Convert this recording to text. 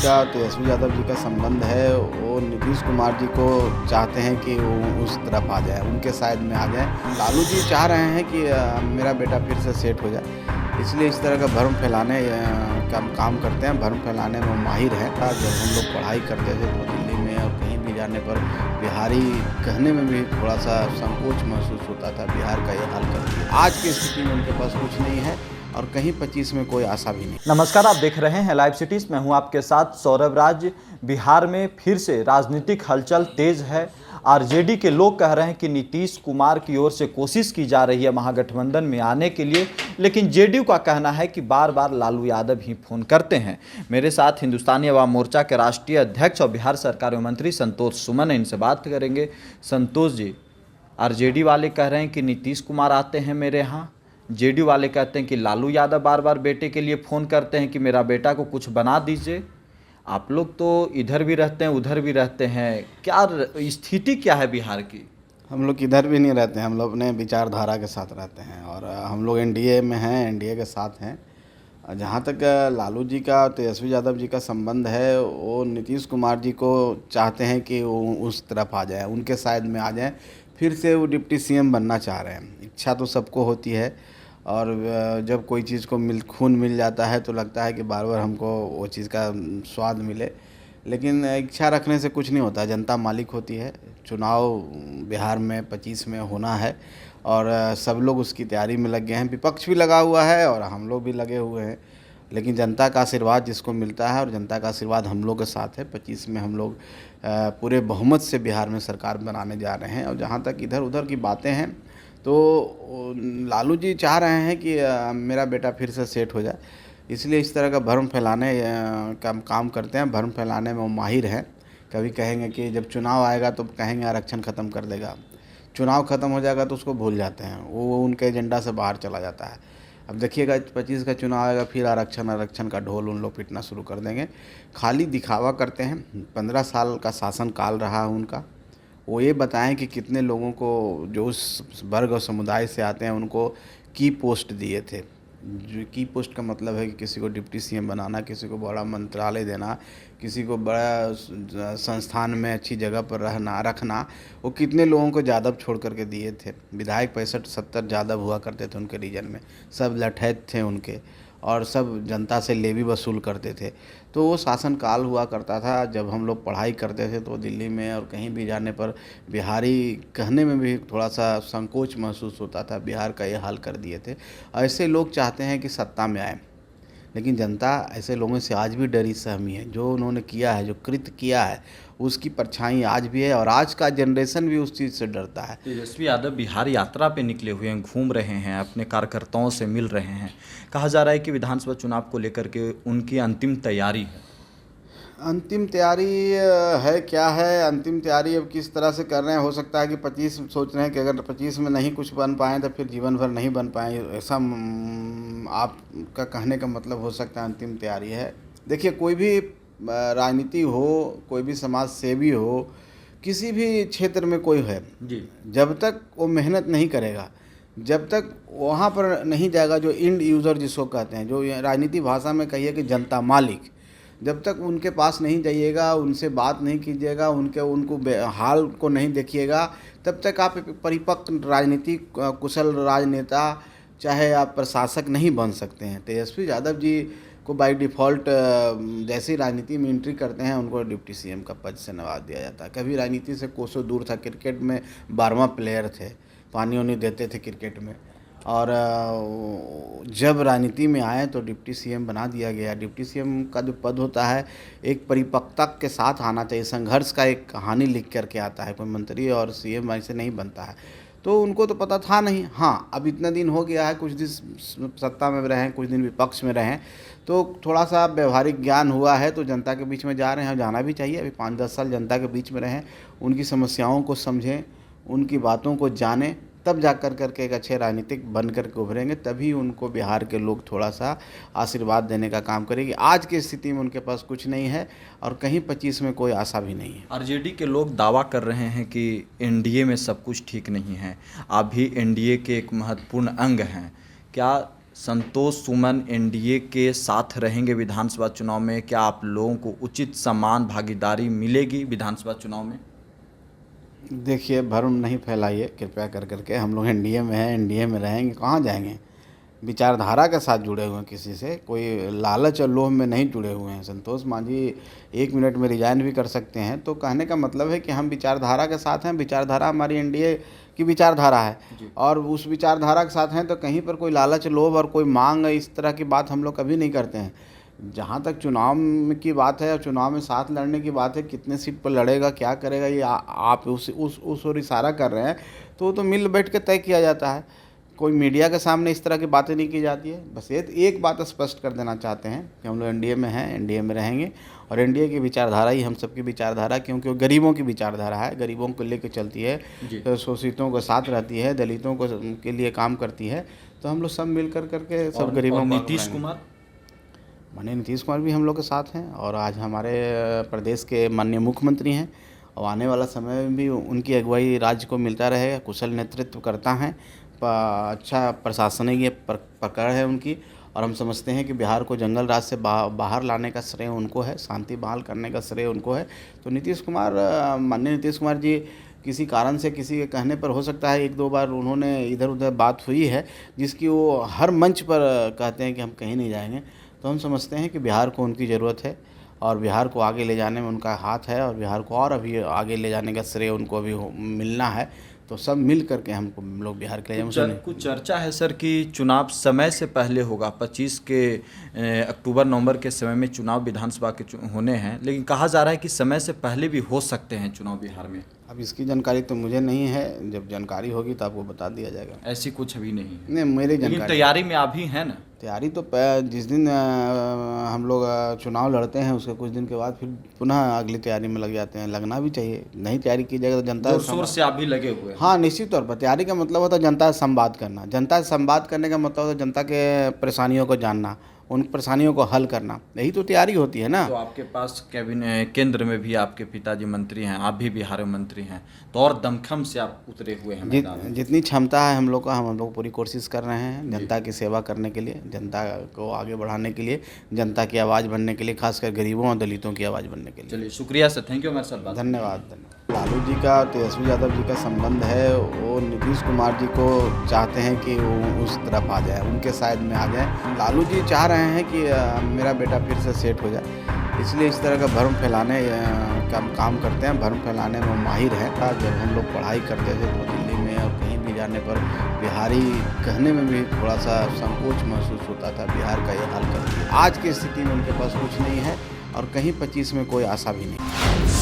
का तेजस्वी यादव जी का संबंध है, वो नीतीश कुमार जी को चाहते हैं कि वो उस तरफ आ जाए, उनके साइड में आ जाए। लालू जी चाह रहे हैं कि मेरा बेटा फिर से सेट हो जाए, इसलिए इस तरह का भ्रम फैलाने का काम करते हैं। भ्रम फैलाने में वो माहिर हैं। जब हम लोग पढ़ाई करते थे तो दिल्ली में और कहीं भी जाने पर बिहारी कहने में भी थोड़ा सा संकोच महसूस होता था। बिहार का ये हाल कर दिया। आज की स्थिति में उनके पास कुछ नहीं है और कहीं 25 में कोई आशा भी नहीं। नमस्कार, आप देख रहे हैं लाइव सिटीज। मैं हूं आपके साथ सौरभ राज। बिहार में फिर से राजनीतिक हलचल तेज है। आरजेडी के लोग कह रहे हैं कि नीतीश कुमार की ओर से कोशिश की जा रही है महागठबंधन में आने के लिए, लेकिन जेडीयू का कहना है कि बार बार लालू यादव ही फोन करते हैं। मेरे साथ हिंदुस्तानी अवाम मोर्चा के राष्ट्रीय अध्यक्ष और बिहार सरकार में मंत्री संतोष सुमन है, इनसे बात करेंगे। संतोष जी, आरजेडी वाले कह रहे हैं कि नीतीश कुमार आते हैं मेरे यहाँ, जेडीयू वाले कहते हैं कि लालू यादव बार बार बेटे के लिए फ़ोन करते हैं कि मेरा बेटा को कुछ बना दीजिए। आप लोग तो इधर भी रहते हैं उधर भी रहते हैं, क्या स्थिति क्या है बिहार की? हम लोग इधर भी नहीं रहते हैं, हम लोग अपने विचारधारा के साथ रहते हैं और हम लोग एनडीए में हैं, एनडीए के साथ हैं। जहाँ तक लालू जी का तेजस्वी यादव जी का संबंध है, वो नीतीश कुमार जी को चाहते हैं कि वो उस तरफ आ जाए, उनके साइड में आ जाए। फिर से वो डिप्टी सीएम बनना चाह रहे हैं। इच्छा तो सबको होती है और जब कोई चीज़ को खून मिल जाता है तो लगता है कि बार बार हमको वो चीज़ का स्वाद मिले, लेकिन इच्छा रखने से कुछ नहीं होता। जनता मालिक होती है। चुनाव बिहार में 25 में होना है और सब लोग उसकी तैयारी में लग गए हैं। विपक्ष भी लगा हुआ है और हम लोग भी लगे हुए हैं, लेकिन जनता का आशीर्वाद जिसको मिलता है और जनता का आशीर्वाद हम लोग के साथ है। 25 में हम लोग पूरे बहुमत से बिहार में सरकार बनाने जा रहे हैं। और जहाँ तक इधर उधर की बातें हैं तो लालू जी चाह रहे हैं कि मेरा बेटा फिर से सेट हो जाए, इसलिए इस तरह का भ्रम फैलाने का काम करते हैं। भ्रम फैलाने में वो माहिर हैं। कभी कहेंगे कि जब चुनाव आएगा तो कहेंगे आरक्षण ख़त्म कर देगा, चुनाव ख़त्म हो जाएगा तो उसको भूल जाते हैं, वो उनके एजेंडा से बाहर चला जाता है। अब देखिएगा 25 का चुनाव आएगा, फिर आरक्षण का ढोल उन लोग पीटना शुरू कर देंगे। खाली दिखावा करते हैं। 15 साल का शासन काल रहा है उनका। वो ये बताएं कि कितने लोगों को जो उस वर्ग और समुदाय से आते हैं उनको की पोस्ट दिए थे। जो की पोस्ट का मतलब है कि किसी को डिप्टी सीएम बनाना, किसी को बड़ा मंत्रालय देना, किसी को बड़ा संस्थान में अच्छी जगह पर रखना। वो कितने लोगों को यादव छोड़ करके दिए थे। विधायक 65-70 यादव हुआ करते थे उनके रीजन में, सब लठैत थे उनके और सब जनता से लेवी वसूल करते थे। तो वो शासनकाल हुआ करता था। जब हम लोग पढ़ाई करते थे तो दिल्ली में और कहीं भी जाने पर बिहारी कहने में भी थोड़ा सा संकोच महसूस होता था। बिहार का ये हाल कर दिए थे। ऐसे लोग चाहते हैं कि सत्ता में आए, लेकिन जनता ऐसे लोगों से आज भी डरी सहमी है। जो उन्होंने किया है, जो कृत्य किया है, उसकी परछाई आज भी है और आज का जनरेशन भी उस चीज़ से डरता है। तेजस्वी यादव बिहार यात्रा पे निकले हुए हैं, घूम रहे हैं, अपने कार्यकर्ताओं से मिल रहे हैं। कहा जा रहा है कि विधानसभा चुनाव को लेकर के उनकी अंतिम तैयारी है। अंतिम तैयारी है क्या है? अंतिम तैयारी अब किस तरह से कर रहे हैं? हो सकता है कि 25 सोच रहे हैं कि अगर 25 में नहीं कुछ बन पाएँ तो फिर जीवन भर नहीं बन पाएँ, ऐसा आपका कहने का मतलब हो सकता है अंतिम तैयारी है। देखिए, कोई भी राजनीति हो, कोई भी समाज सेवी हो, किसी भी क्षेत्र में कोई है जी, जब तक वो मेहनत नहीं करेगा, जब तक वहाँ पर नहीं जाएगा, जो इंड यूज़र जिसको कहते हैं, जो राजनीति भाषा में कहिए कि जनता मालिक, जब तक उनके पास नहीं जाइएगा, उनसे बात नहीं कीजिएगा, उनको हाल को नहीं देखिएगा, तब तक आप परिपक्व राजनीतिक कुशल राजनेता चाहे आप प्रशासक नहीं बन सकते हैं। तेजस्वी यादव जी को बाय डिफ़ॉल्ट जैसे ही राजनीति में एंट्री करते हैं उनको डिप्टी सीएम का पद से नवाज दिया जाता है। कभी राजनीति से कोसों दूर था, क्रिकेट में 12वां प्लेयर थे, पानी वानी देते थे क्रिकेट में, और जब राजनीति में आए तो डिप्टी सीएम बना दिया गया। डिप्टी सीएम का जो पद होता है एक परिपक्वता के साथ आना चाहिए, संघर्ष का एक कहानी लिख करके आता है। कोई मंत्री और सीएम ऐसे नहीं बनता है। तो उनको तो पता था नहीं। हाँ, अब इतना दिन हो गया है, कुछ दिन सत्ता में रहें, कुछ दिन विपक्ष में रहें, तो थोड़ा सा व्यवहारिक ज्ञान हुआ है, तो जनता के बीच में जा रहे हैं। जाना भी चाहिए। अभी 5-10 साल जनता के बीच में रहें, उनकी समस्याओं को समझें, उनकी बातों को जानें, तब जा कर के एक अच्छे राजनीतिक बन कर के उभरेंगे। तभी उनको बिहार के लोग थोड़ा सा आशीर्वाद देने का काम करेंगे। आज की स्थिति में उनके पास कुछ नहीं है और कहीं 25 में कोई आशा भी नहीं है। आरजेडी के लोग दावा कर रहे हैं कि एनडीए में सब कुछ ठीक नहीं है, आप भी एनडीए के एक महत्वपूर्ण अंग हैं। क्या संतोष सुमन एनडीए के साथ रहेंगे विधानसभा चुनाव में? क्या आप लोगों को उचित समान भागीदारी मिलेगी विधानसभा चुनाव में? देखिए, भ्रम नहीं फैलाइए कृपया कर करके। हम लोग एनडीए में हैं, एनडीए में रहेंगे, कहाँ जाएंगे? विचारधारा के साथ जुड़े हुए हैं, किसी से कोई लालच और लोभ में नहीं जुड़े हुए हैं। संतोष मांझी 1 मिनट में रिजाइन भी कर सकते हैं, तो कहने का मतलब है कि हम विचारधारा के साथ हैं। विचारधारा हमारी एनडीए की विचारधारा है और उस विचारधारा के साथ हैं, तो कहीं पर कोई लालच, लोभ और कोई मांग, इस तरह की बात हम लोग कभी नहीं करते हैं। जहाँ तक चुनाव की बात है और चुनाव में साथ लड़ने की बात है, कितने सीट पर लड़ेगा, क्या करेगा, ये आप उस ओर इशारा कर रहे हैं, तो वो तो मिल बैठ के तय किया जाता है। कोई मीडिया के सामने इस तरह की बातें नहीं की जाती है। बस ये एक बात स्पष्ट कर देना चाहते हैं कि हम लोग एनडीए में हैं, एनडीए में रहेंगे और एनडीए की विचारधारा ही हम सबकी विचारधारा, क्योंकि वो गरीबों की विचारधारा है, गरीबों को लेकर चलती है, तो शोषितों के साथ रहती है, दलितों को के लिए काम करती है। तो हम लोग सब मिल कर करके सब गरीबों को। नीतीश कुमार, माननीय नीतीश कुमार भी हम लोग के साथ हैं और आज हमारे प्रदेश के माननीय मुख्यमंत्री हैं और आने वाला समय में भी उनकी अगुवाई राज्य को मिलता रहेगा। कुशल नेतृत्व करता है, अच्छा प्रशासनिक पकड़ है उनकी और हम समझते हैं कि बिहार को जंगल राज से बाहर लाने का श्रेय उनको है, शांति बहाल करने का श्रेय उनको है। तो नीतीश कुमार, माननीय नीतीश कुमार जी किसी कारण से, किसी के कहने पर, हो सकता है 1-2 बार उन्होंने इधर उधर बात हुई है जिसकी वो हर मंच पर कहते हैं कि हम कहीं नहीं जाएंगे। तो हम समझते हैं कि बिहार को उनकी ज़रूरत है और बिहार को आगे ले जाने में उनका हाथ है और बिहार को और अभी आगे ले जाने का श्रेय उनको अभी मिलना है। तो सब मिल करके हमको लोग बिहार के लिए कुछ चर्चा है सर कि चुनाव समय से पहले होगा, 25 के अक्टूबर-नवंबर के समय में चुनाव विधानसभा के होने हैं, लेकिन कहा जा रहा है कि समय से पहले भी हो सकते हैं चुनाव बिहार में। अब इसकी जानकारी तो मुझे नहीं है, जब जानकारी होगी तो आपको बता दिया जाएगा। ऐसी कुछ अभी नहीं मेरी जानकारी। लेकिन तैयारी में आप ही हैं ना? तैयारी तो जिस दिन हम लोग चुनाव लड़ते हैं उसके कुछ दिन के बाद फिर पुनः अगली तैयारी में लग जाते हैं। लगना भी चाहिए, नहीं तैयारी की जाएगी तो जनता जोर शोर से आप भी लगे हुए हैं। हाँ, निश्चित तौर पर तैयारी का मतलब होता है जनता से संवाद करना। जनता से संवाद करने का मतलब होता है जनता के परेशानियों को जानना, उन परेशानियों को हल करना, यही तो तैयारी होती है ना। तो आपके पास कैबिनेट केंद्र में भी आपके पिताजी मंत्री हैं, आप भी बिहार में मंत्री हैं, तो और दमखम से आप उतरे हुए हैं। जितनी क्षमता है हम लोग का, हम लोग पूरी कोशिश कर रहे हैं जनता की सेवा करने के लिए, जनता को आगे बढ़ाने के लिए, जनता की आवाज़ बनने के लिए, खासकर गरीबों और दलितों की आवाज़ बनने के लिए। चलिए, शुक्रिया सर, थैंक यू हमारे साथ। धन्यवाद। लालू जी का तेजस्वी यादव जी का संबंध है, वो नीतीश कुमार जी को चाहते हैं कि वो उस तरफ आ जाए, उनके साइड में आ जाए। लालू जी चाह रहे हैं कि मेरा बेटा फिर से सेट हो जाए, इसलिए इस तरह का भ्रम फैलाने का काम करते हैं। भ्रम फैलाने में माहिर है। जब हम लोग पढ़ाई करते थे तो दिल्ली में और कहीं भी जाने पर बिहारी कहने में भी थोड़ा सा संकोच महसूस होता था, बिहार का ये हाल कर दिया। आज की स्थिति में उनके पास कुछ नहीं है और कहीं 25 में कोई आशा भी नहीं।